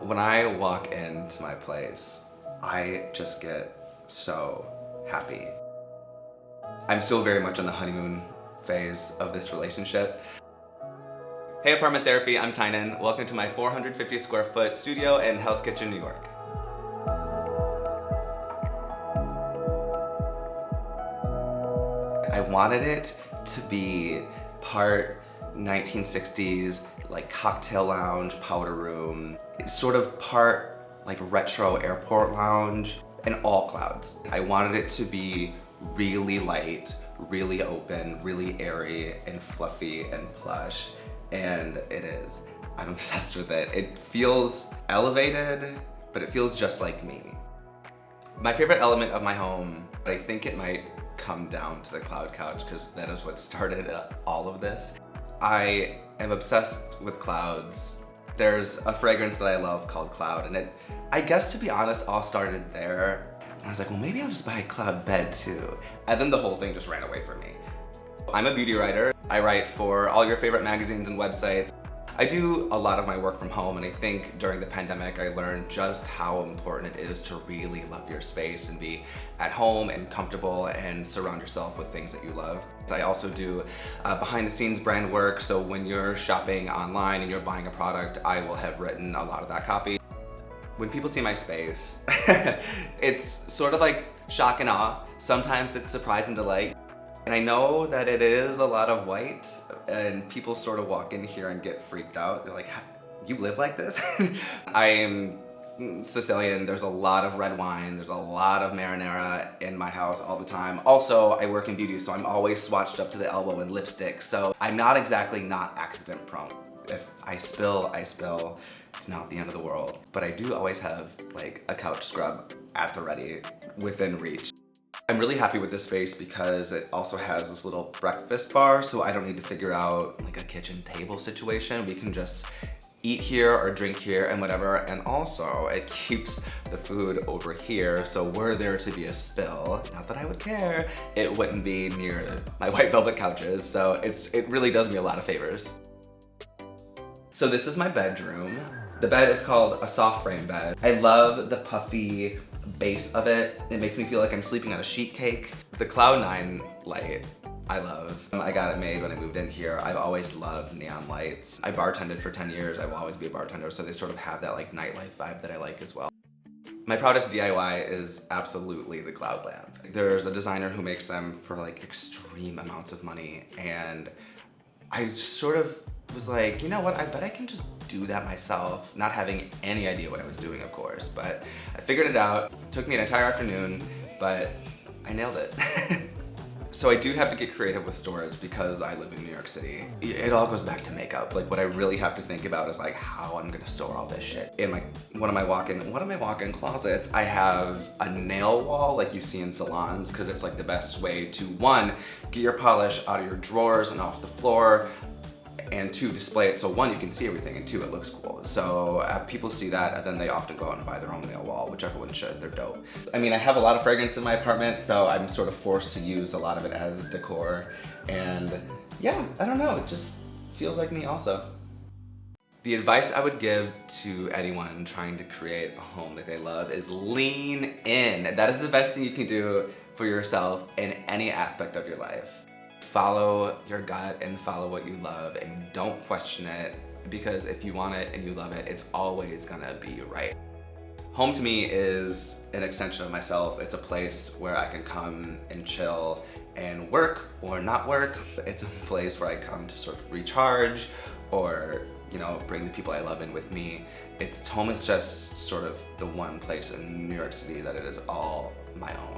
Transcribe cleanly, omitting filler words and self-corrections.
When I walk into my place, I just get so happy. I'm still very much in the honeymoon phase of this relationship. Hey Apartment Therapy, I'm Tynan. Welcome to my 450 square foot studio in Hell's Kitchen, New York. I wanted it to be part 1960s, like cocktail lounge, powder room, sort of part like retro airport lounge, and all clouds. I wanted it to be really light, really open, really airy and fluffy and plush, and it is. I'm obsessed with it. It feels elevated, but it feels just like me. My favorite element of my home, but I think it might come down to the cloud couch because that is what started all of this. I am obsessed with clouds. There's a fragrance that I love called Cloud, and it, I guess to be honest, all started there. And I was like, well, maybe I'll just buy a cloud bed too. And then the whole thing just ran away from me. I'm a beauty writer. I write for all your favorite magazines and websites. I do a lot of my work from home, and I think during the pandemic I learned just how important it is to really love your space and be at home and comfortable and surround yourself with things that you love. I also do behind the scenes brand work, so when you're shopping online and you're buying a product, I will have written a lot of that copy. When people see my space, it's sort of like shock and awe. Sometimes it's surprise and delight. And I know that it is a lot of white, and people sort of walk in here and get freaked out. They're like, you live like this? I am Sicilian. There's a lot of red wine. There's a lot of marinara in my house all the time. Also, I work in beauty, so I'm always swatched up to the elbow in lipstick. So I'm not exactly not accident prone. If I spill, I spill. It's not the end of the world. But I do always have like a couch scrub at the ready, within reach. I'm really happy with this space because it also has this little breakfast bar, so I don't need to figure out like a kitchen table situation. We can just eat here or drink here and whatever, and also it keeps the food over here, so were there to be a spill, not that I would care, it wouldn't be near my white velvet couches, so it really does me a lot of favors. So this is my bedroom. The bed is called a soft frame bed. I love the puffy base of it. It makes me feel like I'm sleeping on a sheet cake. The Cloud9 light, I love. I got it made when I moved in here. I've always loved neon lights. I bartended for 10 years. I will always be a bartender, so they sort of have that like nightlife vibe that I like as well. My proudest DIY is absolutely the cloud lamp. There's a designer who makes them for like extreme amounts of money, and I just sort of was like, you know what, I bet I can just do that myself, not having any idea what I was doing, of course, but I figured it out. It took me an entire afternoon, but I nailed it. So I do have to get creative with storage because I live in New York City. It all goes back to makeup. Like what I really have to think about is like how I'm gonna store all this shit. In like one of my walk-in closets, I have a nail wall like you see in salons, because it's like the best way to, one, get your polish out of your drawers and off the floor, and two, display it so one, you can see everything, and two, it looks cool. So people see that, and then they often go out and buy their own nail wall, which everyone should, they're dope. I mean, I have a lot of fragrance in my apartment, so I'm sort of forced to use a lot of it as decor. And yeah, I don't know, it just feels like me also. The advice I would give to anyone trying to create a home that they love is lean in. That is the best thing you can do for yourself in any aspect of your life. Follow your gut and follow what you love, and don't question it, because if you want it and you love it, it's always gonna be right. Home to me is an extension of myself. It's a place where I can come and chill and work or not work. It's a place where I come to sort of recharge or, you know, bring the people I love in with me. Home is just sort of the one place in New York City that it is all my own.